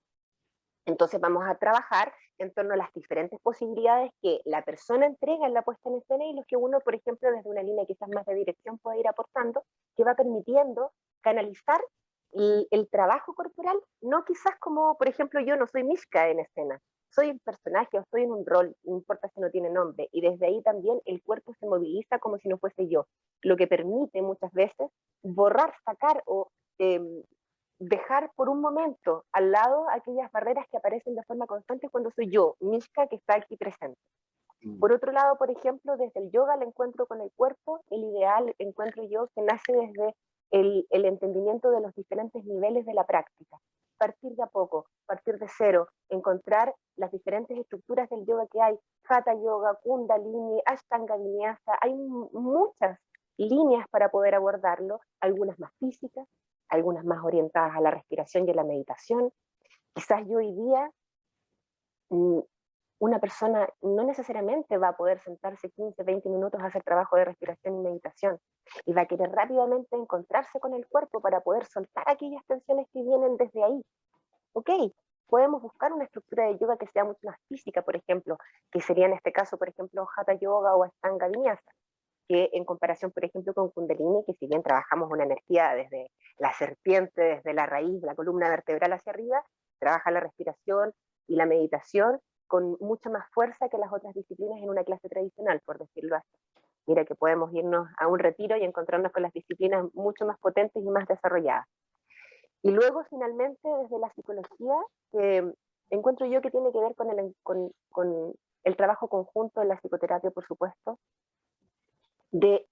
Entonces vamos a trabajar en torno a las diferentes posibilidades que la persona entrega en la puesta en escena y los que uno, por ejemplo, desde una línea quizás más de dirección puede ir aportando, que va permitiendo canalizar el trabajo corporal, no quizás como, por ejemplo, yo no soy Mishka en escena, soy un personaje o estoy en un rol, no importa si no tiene nombre, y desde ahí también el cuerpo se moviliza como si no fuese yo, lo que permite muchas veces borrar, sacar o dejar por un momento al lado aquellas barreras que aparecen de forma constante cuando soy yo, Mishka, que está aquí presente. Por otro lado, por ejemplo, desde el yoga, el encuentro con el cuerpo, el ideal encuentro yo que nace desde el entendimiento de los diferentes niveles de la práctica. Partir de a poco, partir de cero, encontrar las diferentes estructuras del yoga que hay, Hatha Yoga, Kundalini, Ashtanga Vinyasa, hay muchas líneas para poder abordarlo, algunas más físicas, algunas más orientadas a la respiración y a la meditación. Quizás yo hoy día una persona no necesariamente va a poder sentarse 15, 20 minutos a hacer trabajo de respiración y meditación y va a querer rápidamente encontrarse con el cuerpo para poder soltar aquellas tensiones que vienen desde ahí. Ok, podemos buscar una estructura de yoga que sea mucho más física, por ejemplo, que sería en este caso, por ejemplo, Hatha Yoga o Ashtanga Vinyasa, que en comparación, por ejemplo, con Kundalini, que si bien trabajamos una energía desde la serpiente, desde la raíz, la columna vertebral hacia arriba, trabaja la respiración y la meditación con mucha más fuerza que las otras disciplinas en una clase tradicional, por decirlo así. Mira que podemos irnos a un retiro y encontrarnos con las disciplinas mucho más potentes y más desarrolladas. Y luego, finalmente, desde la psicología, encuentro yo que tiene que ver con el trabajo conjunto en la psicoterapia, por supuesto, de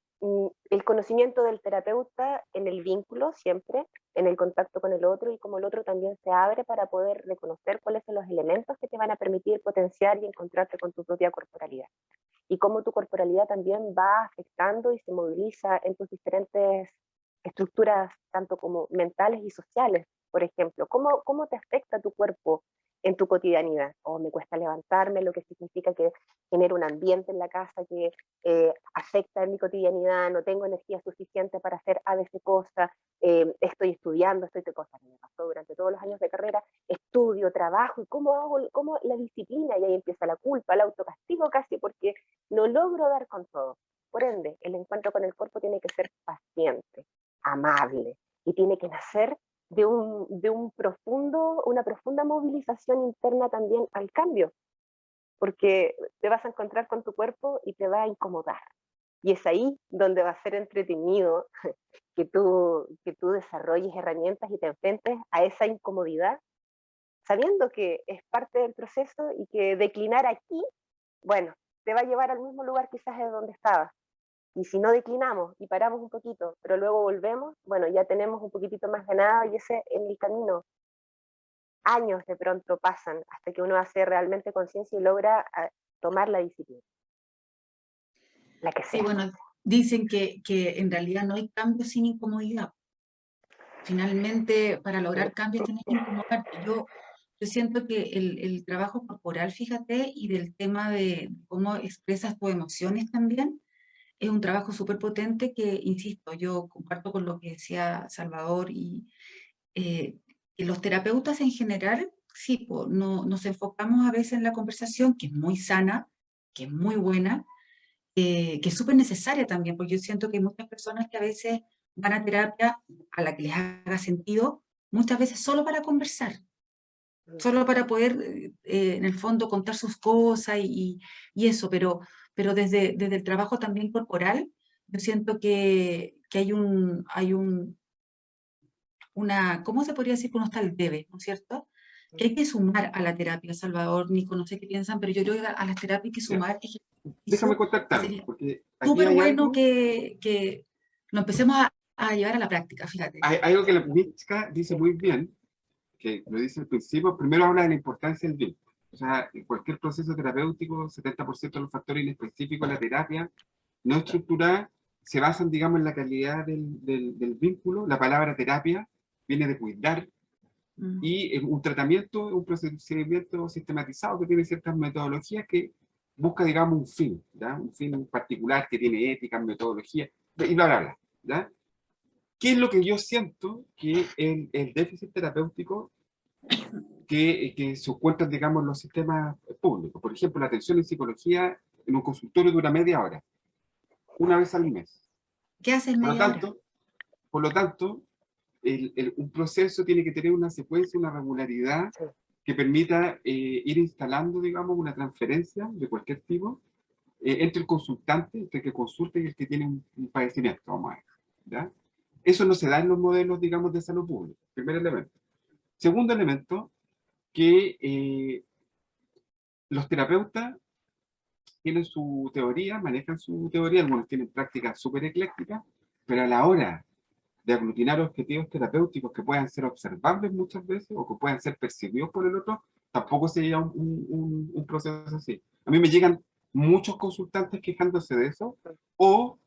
el conocimiento del terapeuta en el vínculo siempre, en el contacto con el otro, y como el otro también se abre para poder reconocer cuáles son los elementos que te van a permitir potenciar y encontrarte con tu propia corporalidad. Y cómo tu corporalidad también va afectando y se moviliza en tus diferentes estructuras, tanto como mentales y sociales. Por ejemplo, ¿cómo te afecta tu cuerpo en tu cotidianidad? O me cuesta levantarme, lo que significa que genero un ambiente en la casa que afecta en mi cotidianidad, no tengo energía suficiente para hacer ABC cosas, estoy estudiando, estoy de cosas que me pasó durante todos los años de carrera, estudio, trabajo, y cómo la disciplina, y ahí empieza la culpa, el autocastigo casi, porque no logro dar con todo. Por ende, el encuentro con el cuerpo tiene que ser paciente, amable, y tiene que nacer de una profunda movilización interna también al cambio, porque te vas a encontrar con tu cuerpo y te va a incomodar. Y es ahí donde va a ser entretenido que tú desarrolles herramientas y te enfrentes a esa incomodidad, sabiendo que es parte del proceso y que declinar aquí, bueno, te va a llevar al mismo lugar quizás de donde estabas. Y si no declinamos y paramos un poquito, pero luego volvemos, bueno, ya tenemos un poquitito más ganado, y ese en el camino años de pronto pasan hasta que uno hace realmente conciencia y logra tomar la disciplina, la que Sí, sea. bueno, dicen que en realidad no hay cambio sin incomodidad. Finalmente, para lograr cambios tienes que incomodarte. Yo siento que el trabajo corporal, fíjate, y del tema de cómo expresas tus emociones también, es un trabajo súper potente que, insisto, yo comparto con lo que decía Salvador, y que los terapeutas en general, sí, nos enfocamos a veces en la conversación, que es muy sana, que es muy buena, que es súper necesaria también, porque yo siento que hay muchas personas que a veces van a terapia a la que les haga sentido, muchas veces solo para conversar, solo para poder, en el fondo, contar sus cosas y eso, pero desde el trabajo también corporal, yo siento que hay ¿cómo se podría decir que uno está al debe, ¿no es cierto? Que hay que sumar a la terapia, Salvador, Nico, no sé qué piensan, pero yo creo que a las terapias hay que Ya, sumar déjame ejercicio contarte que algo, sería porque aquí súper hay bueno algo, que lo empecemos a llevar a la práctica, fíjate. hay algo que la Mitzka dice muy bien, que lo dice al principio. Primero habla de la importancia del vínculo. O sea, en cualquier proceso terapéutico, 70% de los factores inespecíficos de la terapia no estructurada se basan, digamos, en la calidad del vínculo. La palabra terapia viene de cuidar, Mm. y un tratamiento, un procedimiento sistematizado que tiene ciertas metodologías que busca, digamos, un fin, ¿ya? Un fin particular que tiene ética, metodología, y bla, bla, bla, ¿ya? ¿Qué es lo que yo siento que el déficit terapéutico que se encuentran, digamos, en los sistemas públicos? Por ejemplo, la atención en psicología en un consultorio dura media hora, una vez al mes. ¿Qué haces Por lo media hora? tanto, por lo tanto un proceso tiene que tener una secuencia, una regularidad Sí. que permita ir instalando, digamos, una transferencia de cualquier tipo entre el consultante, entre el que consulta y el que tiene un padecimiento, vamos a ver, ¿ya? Eso no se da en los modelos, digamos, de salud pública, primer elemento. Segundo elemento, que los terapeutas tienen su teoría, manejan su teoría, algunos tienen prácticas súper eclécticas, pero a la hora de aglutinar objetivos terapéuticos que puedan ser observables muchas veces o que puedan ser percibidos por el otro, tampoco sería un proceso así. A mí me llegan muchos consultantes quejándose de eso, o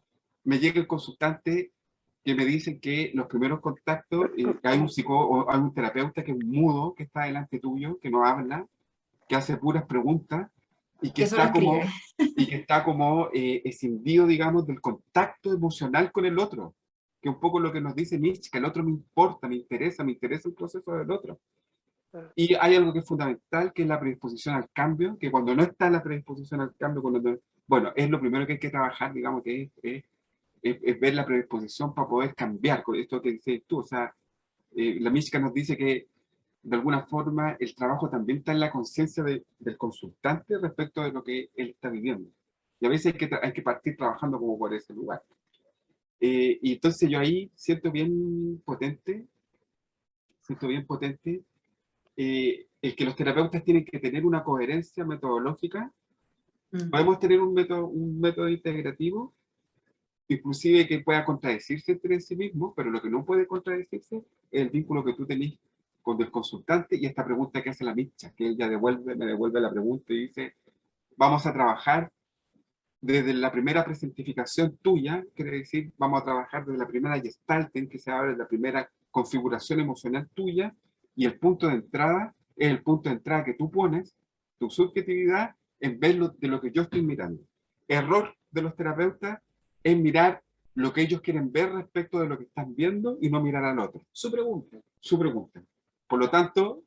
me llega el consultante que me dicen que los primeros contactos, hay un psicólogo o hay un terapeuta que es mudo, que está delante tuyo, que no habla, que hace puras preguntas y que Que solo está escribe. como escindido, digamos, del contacto emocional con el otro, que un poco lo que nos dice Nietzsche, que el otro me importa, me interesa el proceso del otro. Y hay algo que es fundamental, que es la predisposición al cambio, que cuando no está la predisposición al cambio, bueno, es lo primero que hay que trabajar, digamos, que es ver la predisposición para poder cambiar, con esto que dices tú. O sea, la Mística nos dice que de alguna forma el trabajo también está en la conciencia del consultante respecto de lo que él está viviendo. Y a veces hay que partir trabajando como por ese lugar. Y entonces yo ahí siento bien potente siento bien potente, el que los terapeutas tienen que tener una coherencia metodológica. Podemos tener un método integrativo, inclusive que pueda contradecirse entre sí mismo, pero lo que no puede contradecirse es el vínculo que tú tenés con el consultante y esta pregunta que hace la Mitcha, que él ya me devuelve la pregunta y dice, vamos a trabajar desde la primera presentificación tuya, quiere decir, vamos a trabajar desde la primera gestalten, que se abre de la primera configuración emocional tuya, y el punto de entrada es el punto de entrada que tú pones, tu subjetividad, en vez de lo que yo estoy mirando. Error de los terapeutas es mirar lo que ellos quieren ver respecto de lo que están viendo y no mirar al otro. Su pregunta. Su pregunta. Por lo tanto,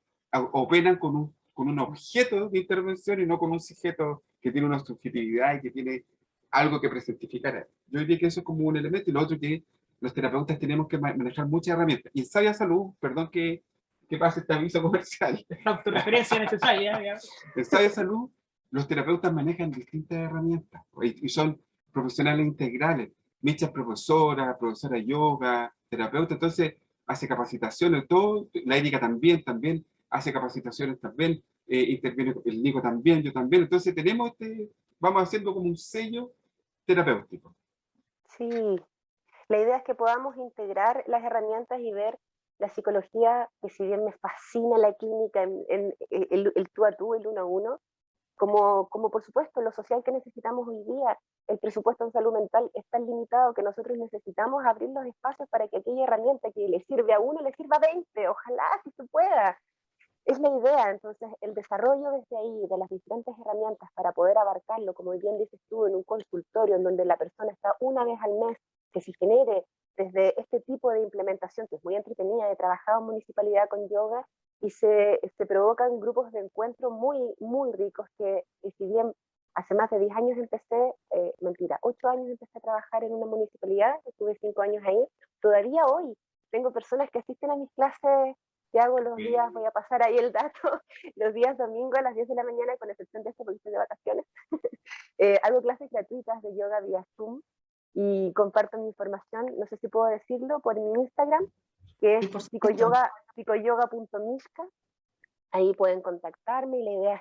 operan con un objeto de intervención y no con un sujeto que tiene una subjetividad y que tiene algo que presentificar. Yo diría que eso es como un elemento, y lo otro es que los terapeutas tenemos que manejar muchas herramientas. Y en Sabia Salud, perdón que pase este aviso comercial. Esta autorreferencia necesaria. ¿Ya? En Sabia Salud, los terapeutas manejan distintas herramientas y son profesionales integrales. Micha es profesora de yoga, terapeuta, entonces hace capacitaciones, todo. La Erika también hace capacitaciones también, interviene el Nico también, yo también. Entonces tenemos vamos haciendo como un sello terapéutico. Sí, la idea es que podamos integrar las herramientas y ver la psicología, que si bien me fascina la clínica, en el tú a tú, el uno a uno, como por supuesto lo social que necesitamos hoy día, el presupuesto en salud mental es tan limitado que nosotros necesitamos abrir los espacios para que aquella herramienta que le sirve a uno, le sirva a 20, ojalá si se pueda. Es la idea, entonces, el desarrollo desde ahí de las diferentes herramientas para poder abarcarlo, como bien dices tú, en un consultorio en donde la persona está una vez al mes, que se genere desde este tipo de implementación, que es muy entretenida, he trabajado en municipalidad con yoga, y se provocan grupos de encuentro muy, muy ricos, que si bien hace más de 10 años empecé, 8 años empecé a trabajar en una municipalidad, estuve 5 años ahí, todavía hoy tengo personas que asisten a mis clases que hago los días, voy a pasar ahí el dato, los días domingo a las 10 de la mañana, con excepción de esto porque estoy de vacaciones, hago clases gratuitas de yoga vía Zoom y comparto mi información, no sé si puedo decirlo, por mi Instagram, que es psicoyoga.mishka, ahí pueden contactarme y la idea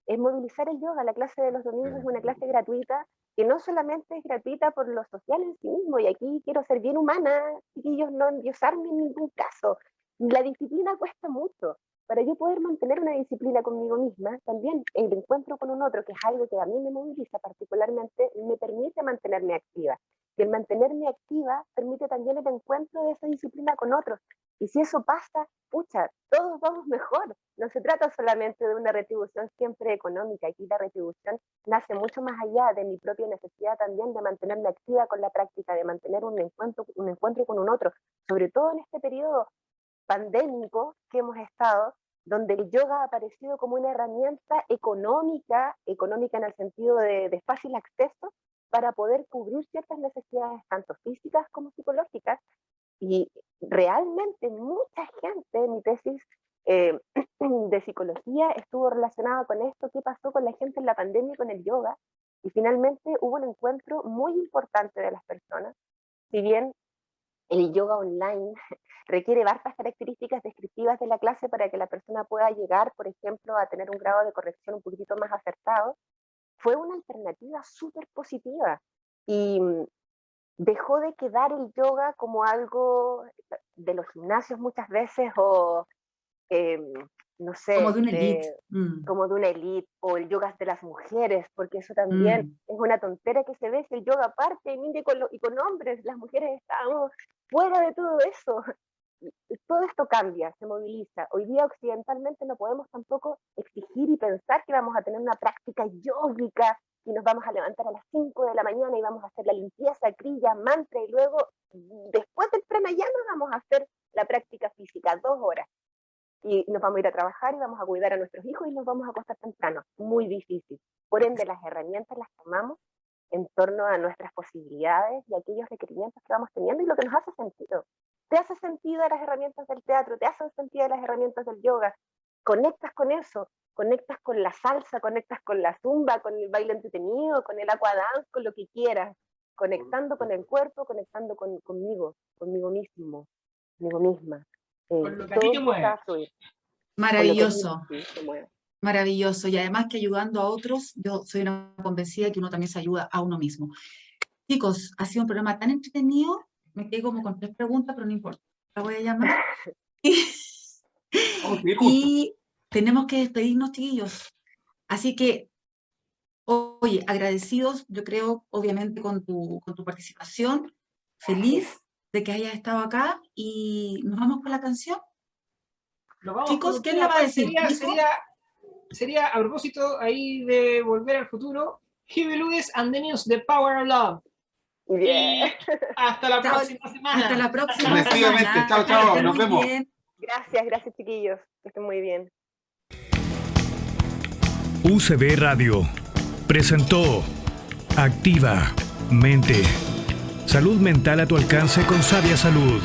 es movilizar el yoga. La clase de los domingos es una clase gratuita que no solamente es gratuita por lo social en sí mismo, y aquí quiero ser bien humana, chiquillos, no endiosarme en ningún caso. La disciplina cuesta mucho. Para yo poder mantener una disciplina conmigo misma, también el encuentro con un otro, que es algo que a mí me moviliza particularmente, me permite mantenerme activa. Y el mantenerme activa permite también el encuentro de esa disciplina con otros. Y si eso pasa, pucha, todos vamos mejor. No se trata solamente de una retribución siempre económica. Aquí la retribución nace mucho más allá de mi propia necesidad también de mantenerme activa con la práctica, de mantener un encuentro con un otro, sobre todo en este periodo pandémico que hemos estado, donde el yoga ha aparecido como una herramienta económica en el sentido de fácil acceso, para poder cubrir ciertas necesidades, tanto físicas como psicológicas. Y realmente mucha gente, mi tesis de psicología estuvo relacionada con esto, qué pasó con la gente en la pandemia y con el yoga, y finalmente hubo un encuentro muy importante de las personas. Si bien el yoga online requiere varias características descriptivas de la clase para que la persona pueda llegar, por ejemplo, a tener un grado de corrección un poquito más acertado, fue una alternativa súper positiva. Y dejó de quedar el yoga como algo de los gimnasios muchas veces, o no sé, como de una elite. como de una elite, o el yoga de las mujeres, porque eso también es una tontera que se ve, si el yoga aparte, y con hombres, las mujeres estábamos fuera de todo eso. Todo esto cambia, se moviliza. Hoy día occidentalmente no podemos tampoco exigir y pensar que vamos a tener una práctica yógica y nos vamos a levantar a las 5 de la mañana y vamos a hacer la limpieza, kriya, mantra, y luego después del pranayama vamos a hacer la práctica física, 2 horas. Y nos vamos a ir a trabajar y vamos a cuidar a nuestros hijos y nos vamos a acostar temprano. Muy difícil. Por ende, las herramientas las tomamos en torno a nuestras posibilidades y aquellos requerimientos que vamos teniendo y lo que nos hace sentido. ¿Te hace sentido las herramientas del teatro? ¿Te hacen sentido las herramientas del yoga? Conectas con eso, conectas con la salsa, conectas con la zumba, con el baile entretenido, con el aquadance, con lo que quieras, conectando con el cuerpo, conectando conmigo mismo, conmigo misma. Con lo que a ti te todo mueve. empieza a fluir. Maravilloso, Sí, se mueve. maravilloso. Y además que ayudando a otros, yo soy una convencida de que uno también se ayuda a uno mismo. Chicos, ha sido un programa tan entretenido, me quedé como con 3 preguntas, pero no importa, la voy a llamar. Vamos a seguir juntos. Y tenemos que despedirnos, chiquillos. Así que, oye, agradecidos, yo creo, obviamente, con tu participación. Feliz de que hayas estado acá y nos vamos con la canción. Nos vamos Chicos, con ¿quién una la va a cual decir? ¿Nico? sería a propósito ahí de Volver al Futuro, Huey Lewis and the News, The Power of Love. Bien. Y hasta la Chao, próxima semana. Hasta la próxima Efectivamente. semana. Chao, chao, Que estén nos muy vemos. bien. Gracias, chiquillos. Que estén muy bien. UCB Radio presentó Activa Mente. Salud mental a tu alcance con Sabia Salud.